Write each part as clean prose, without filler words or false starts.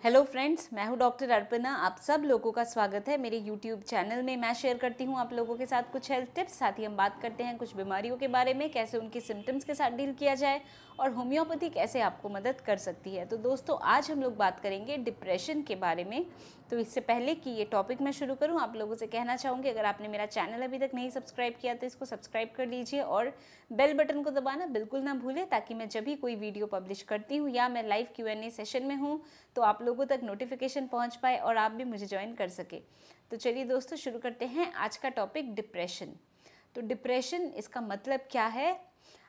Hello friends, मैं हूं doctor Arpana. आप सब लोगों का स्वागत है मेरे यूट्यूब चैनल में। मैं शेयर करती हूं आप लोगों के साथ कुछ हेल्थ टिप्स, साथ ही हम बात करते हैं कुछ बीमारियों के बारे में, कैसे उनकी सिम्टम्स के साथ डील किया जाए और होम्योपैथी कैसे आपको मदद कर सकती है। तो दोस्तों, आज हम लोग बात करेंगे डिप्रेशन के बारे में। तो इससे पहले कि ये टॉपिक मैं शुरू करूँ, आप लोगों से कहना चाहूँगी, अगर आपने मेरा चैनल अभी तक नहीं सब्सक्राइब किया तो इसको सब्सक्राइब कर लीजिए और बेल बटन को दबाना बिल्कुल ना भूलें, ताकि मैं जब भी कोई वीडियो पब्लिश करती हूँ या मैं लाइव Q&A सेशन में हूँ तो आप लोगों तक नोटिफिकेशन पहुँच पाए और आप भी मुझे ज्वाइन कर सके। तो चलिए दोस्तों, शुरू करते हैं आज का टॉपिक, डिप्रेशन। तो डिप्रेशन, इसका मतलब क्या है?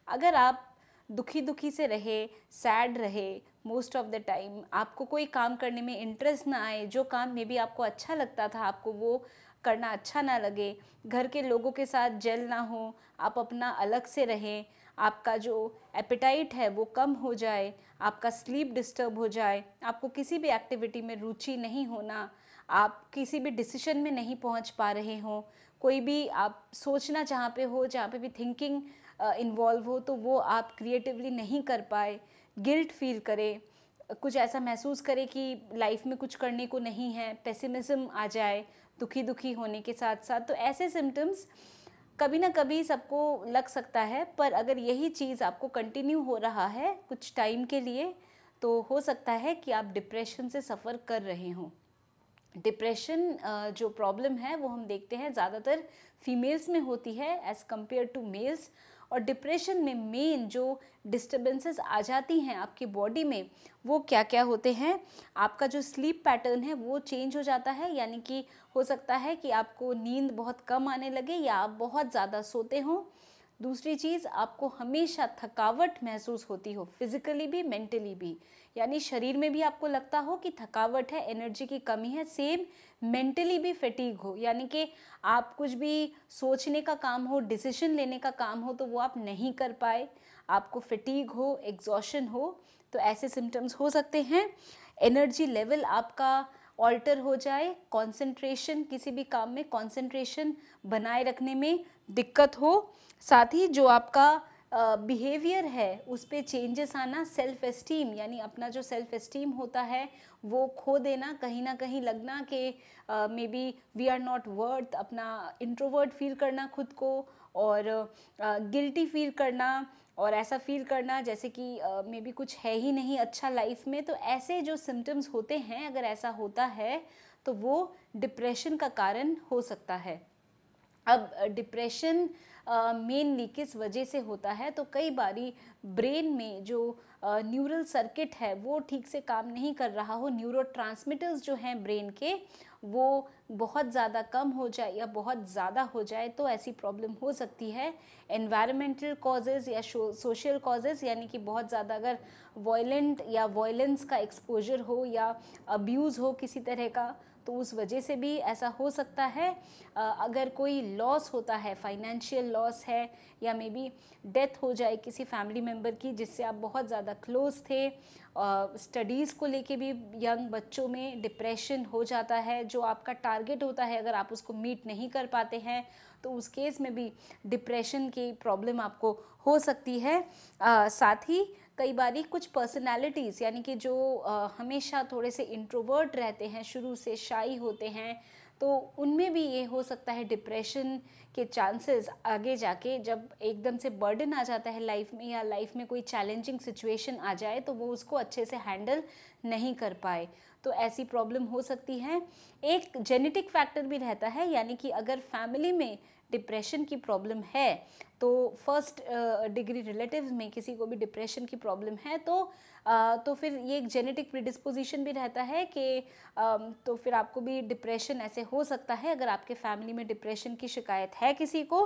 अगर आप दुखी दुखी से रहे, सैड रहे मोस्ट ऑफ द टाइम, आपको कोई काम करने में इंटरेस्ट ना आए, जो काम में भी आपको अच्छा लगता था आपको वो करना अच्छा ना लगे, घर के लोगों के साथ जेल ना हो, आप अपना अलग से रहें, आपका जो एपेटाइट है वो कम हो जाए, आपका स्लीप डिस्टर्ब हो जाए, आपको किसी भी एक्टिविटी में रुचि नहीं होना, आप किसी भी डिसीजन में नहीं पहुंच पा रहे हो, कोई भी आप सोचना जहाँ पे हो, जहाँ पे भी थिंकिंग इन्वॉल्व हो, तो वो आप क्रिएटिवली नहीं कर पाए, गिल्ट फील करें, कुछ ऐसा महसूस करें कि लाइफ में कुछ करने को नहीं है, पेसिमिज्म आ जाए दुखी दुखी होने के साथ साथ। तो ऐसे सिम्टम्स कभी ना कभी सबको लग सकता है, पर अगर यही चीज़ आपको कंटिन्यू हो रहा है कुछ टाइम के लिए, तो हो सकता है कि आप डिप्रेशन से सफ़र कर रहे हों। डिप्रेशन जो प्रॉब्लम है वो हम देखते हैं ज़्यादातर फीमेल्स में होती है एज़ कम्पेयर टू मेल्स। और डिप्रेशन में मेन जो डिस्टर्बेंसेस आ जाती हैं आपकी बॉडी में, वो क्या क्या होते हैं? आपका जो स्लीप पैटर्न है वो चेंज हो जाता है, यानी कि हो सकता है कि आपको नींद बहुत कम आने लगे या आप बहुत ज़्यादा सोते हों। दूसरी चीज़, आपको हमेशा थकावट महसूस होती हो, फिजिकली भी मेंटली भी, यानी शरीर में भी आपको लगता हो कि थकावट है, एनर्जी की कमी है। सेम मेंटली भी फैटीग हो, यानी कि आप कुछ भी सोचने का काम हो, डिसीजन लेने का काम हो, तो वो आप नहीं कर पाए, आपको फैटीग हो, एग्जॉशन हो, तो ऐसे सिम्टम्स हो सकते हैं। एनर्जी लेवल आपका ऑल्टर हो जाए, कंसंट्रेशन, किसी भी काम में कंसंट्रेशन बनाए रखने में दिक्कत हो, साथ ही जो आपका बिहेवियर है उस पर चेंजेस आना, सेल्फ एस्टीम, यानी अपना जो सेल्फ एस्टीम होता है वो खो देना, कहीं ना कहीं लगना कि maybe we are not worth, अपना इंट्रोवर्ट फील करना खुद को, और गिल्टी फील करना, और ऐसा फील करना जैसे कि मे बी कुछ है ही नहीं अच्छा लाइफ में। तो ऐसे जो सिम्टम्स होते हैं, अगर ऐसा होता है तो वो डिप्रेशन का कारण हो सकता है। अब डिप्रेशन मेनली किस वजह से होता है? तो कई बारी ब्रेन में जो न्यूरल सर्किट है वो ठीक से काम नहीं कर रहा हो, न्यूरोट्रांसमिटर्स जो हैं ब्रेन के वो बहुत ज़्यादा कम हो जाए या बहुत ज़्यादा हो जाए, तो ऐसी प्रॉब्लम हो सकती है। एनवायरमेंटल कॉजेज़ या सोशल कॉजेज़, यानी कि बहुत ज़्यादा अगर वॉयलेंट या वॉयलेंस का एक्सपोजर हो या अब्यूज़ हो किसी तरह का, तो उस वजह से भी ऐसा हो सकता है। अगर कोई लॉस होता है, फाइनेंशियल लॉस है, या मे बी डेथ हो जाए किसी फैमिली मेम्बर की जिससे आप बहुत ज़्यादा क्लोज थे, स्टडीज़ को लेके भी यंग बच्चों में डिप्रेशन हो जाता है, जो आपका टारगेट होता है अगर आप उसको मीट नहीं कर पाते हैं तो उस केस में भी डिप्रेशन की प्रॉब्लम आपको हो सकती है। साथ ही कई बारी कुछ पर्सनालिटीज़, यानी कि जो हमेशा थोड़े से इंट्रोवर्ट रहते हैं, शुरू से शाई होते हैं, तो उनमें भी ये हो सकता है डिप्रेशन के चांसेस आगे जाके, जब एकदम से बर्डन आ जाता है लाइफ में या लाइफ में कोई चैलेंजिंग सिचुएशन आ जाए तो वो उसको अच्छे से हैंडल नहीं कर पाए, तो ऐसी प्रॉब्लम हो सकती है। एक जेनेटिक फैक्टर भी रहता है, यानी कि अगर फैमिली में डिप्रेशन की प्रॉब्लम है, तो फर्स्ट डिग्री रिलेटिव्स में किसी को भी डिप्रेशन की प्रॉब्लम है, तो फिर ये एक जेनेटिक प्रीडिस्पोजिशन भी रहता है कि तो फिर आपको भी डिप्रेशन ऐसे हो सकता है अगर आपके फैमिली में डिप्रेशन की शिकायत है किसी को।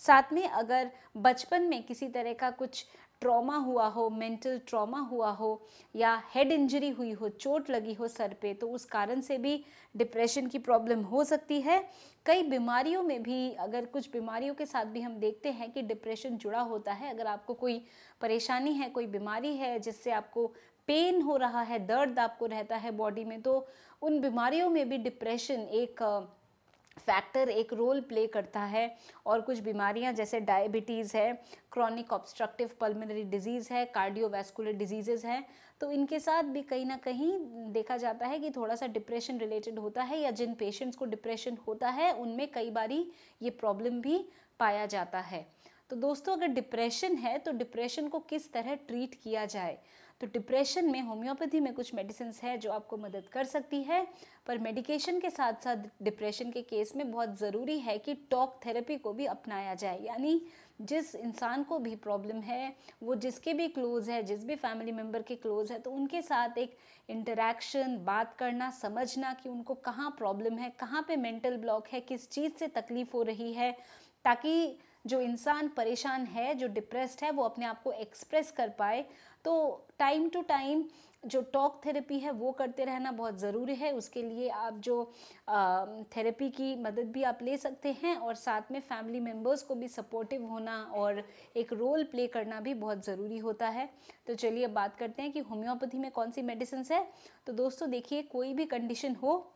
साथ में अगर बचपन में किसी तरह का कुछ ट्रॉमा हुआ हो, मेंटल ट्रॉमा हुआ हो, या हेड इंजरी हुई हो, चोट लगी हो सर पे, तो उस कारण से भी डिप्रेशन की प्रॉब्लम हो सकती है। कई बीमारियों में भी, अगर कुछ बीमारियों के साथ भी हम देखते हैं कि डिप्रेशन जुड़ा होता है। अगर आपको कोई परेशानी है, कोई बीमारी है जिससे आपको पेन हो रहा है, दर्द आपको रहता है बॉडी में, तो उन बीमारियों में भी डिप्रेशन एक फैक्टर एक रोल प्ले करता है। और कुछ बीमारियां जैसे डायबिटीज़ है, क्रॉनिक ऑब्स्ट्रक्टिव पल्मोनरी डिजीज़ है, कार्डियोवैस्कुलर डिजीज़ेज़ हैं, तो इनके साथ भी कहीं ना कहीं देखा जाता है कि थोड़ा सा डिप्रेशन रिलेटेड होता है, या जिन पेशेंट्स को डिप्रेशन होता है उनमें कई बारी ये प्रॉब्लम भी पाया जाता है। तो दोस्तों, अगर डिप्रेशन है तो डिप्रेशन को किस तरह ट्रीट किया जाए, तो डिप्रेशन में होम्योपैथी में कुछ मेडिसिन है जो आपको मदद कर सकती है, पर मेडिकेशन के साथ साथ डिप्रेशन के केस में बहुत ज़रूरी है कि टॉक थेरेपी को भी अपनाया जाए। यानी जिस इंसान को भी प्रॉब्लम है, वो जिसके भी क्लोज़ है, जिस भी फैमिली मेम्बर के क्लोज़ है, तो उनके साथ एक इंटरेक्शन, बात करना, समझना कि उनको कहाँ प्रॉब्लम है, कहाँ पे मेंटल ब्लॉक है, किस चीज़ से तकलीफ़ हो रही है, ताकि जो इंसान परेशान है, जो डिप्रेस्ड है, वो अपने आप को एक्सप्रेस कर पाए। तो टाइम टू टाइम जो टॉक थेरेपी है वो करते रहना बहुत ज़रूरी है। उसके लिए आप जो थेरेपी की मदद भी आप ले सकते हैं, और साथ में फैमिली मेम्बर्स को भी सपोर्टिव होना और एक रोल प्ले करना भी बहुत ज़रूरी होता है। तो चलिए अब बात करते हैं कि होम्योपैथी में कौन सी मेडिसिन है। तो दोस्तों देखिए, कोई भी कंडीशन हो,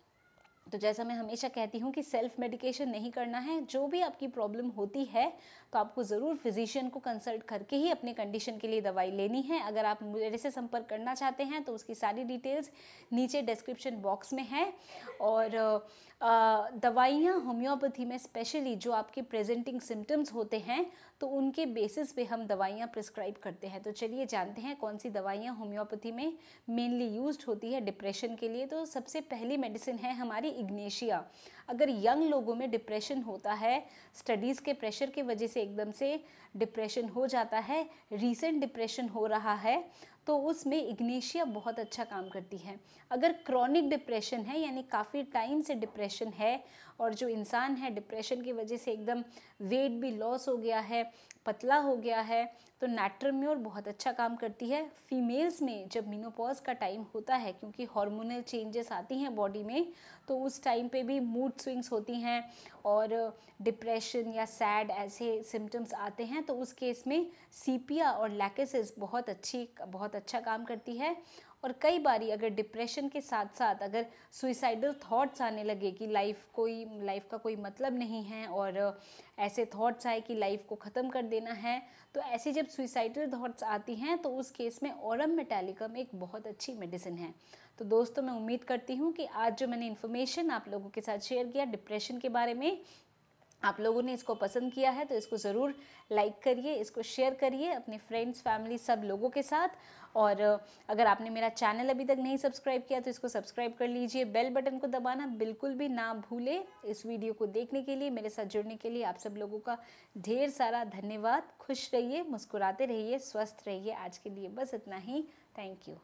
तो जैसा मैं हमेशा कहती हूँ कि सेल्फ मेडिकेशन नहीं करना है। जो भी आपकी प्रॉब्लम होती है तो आपको ज़रूर फिजिशियन को कंसल्ट करके ही अपने कंडीशन के लिए दवाई लेनी है। अगर आप मेरे से संपर्क करना चाहते हैं तो उसकी सारी डिटेल्स नीचे डिस्क्रिप्शन बॉक्स में है। और दवाइयाँ होम्योपैथी में स्पेशली जो आपके प्रेजेंटिंग सिम्टम्स होते हैं तो उनके बेसिस पे हम दवाइयाँ प्रिस्क्राइब करते हैं। तो चलिए जानते हैं कौन सी दवाइयाँ होम्योपैथी में मेनली यूज्ड होती है डिप्रेशन के लिए। तो सबसे पहली मेडिसिन है हमारी इग्नेशिया। अगर यंग लोगों में डिप्रेशन होता है, स्टडीज़ के प्रेशर की वजह से एकदम से डिप्रेशन हो जाता है, रीसेंट डिप्रेशन हो रहा है, तो उसमें इग्नेशिया बहुत अच्छा काम करती है। अगर क्रॉनिक डिप्रेशन है, यानी काफ़ी टाइम से डिप्रेशन है, और जो इंसान है डिप्रेशन की वजह से एकदम वेट भी लॉस हो गया है, पतला हो गया है, तो नैट्रम्योर बहुत अच्छा काम करती है। फीमेल्स में जब मीनोपॉज का टाइम होता है, क्योंकि हार्मोनल चेंजेस आती हैं बॉडी में, तो उस टाइम पे भी मूड स्विंग्स होती हैं और डिप्रेशन या सैड ऐसे सिम्टम्स आते हैं, तो उस केस में सीपिया और लैकेसिस बहुत अच्छा काम करती है। और कई बारी अगर डिप्रेशन के साथ साथ अगर सुइसाइडल थॉट्स आने लगे कि लाइफ का कोई मतलब नहीं है, और ऐसे थॉट्स आए कि लाइफ को ख़त्म कर देना है, तो ऐसी जब सुइसाइडल थॉट्स आती हैं तो उस केस में ऑरम मेटालिकम एक बहुत अच्छी मेडिसिन है। तो दोस्तों, मैं उम्मीद करती हूँ कि आज जो मैंने इन्फॉर्मेशन आप लोगों के साथ शेयर किया डिप्रेशन के बारे में, आप लोगों ने इसको पसंद किया है, तो इसको ज़रूर लाइक करिए, इसको शेयर करिए अपने फ्रेंड्स, फैमिली, सब लोगों के साथ। और अगर आपने मेरा चैनल अभी तक नहीं सब्सक्राइब किया तो इसको सब्सक्राइब कर लीजिए। बेल बटन को दबाना बिल्कुल भी ना भूलें। इस वीडियो को देखने के लिए, मेरे साथ जुड़ने के लिए आप सब लोगों का ढेर सारा धन्यवाद। खुश रहिए, मुस्कुराते रहिए, स्वस्थ रहिए। आज के लिए बस इतना ही। Thank you.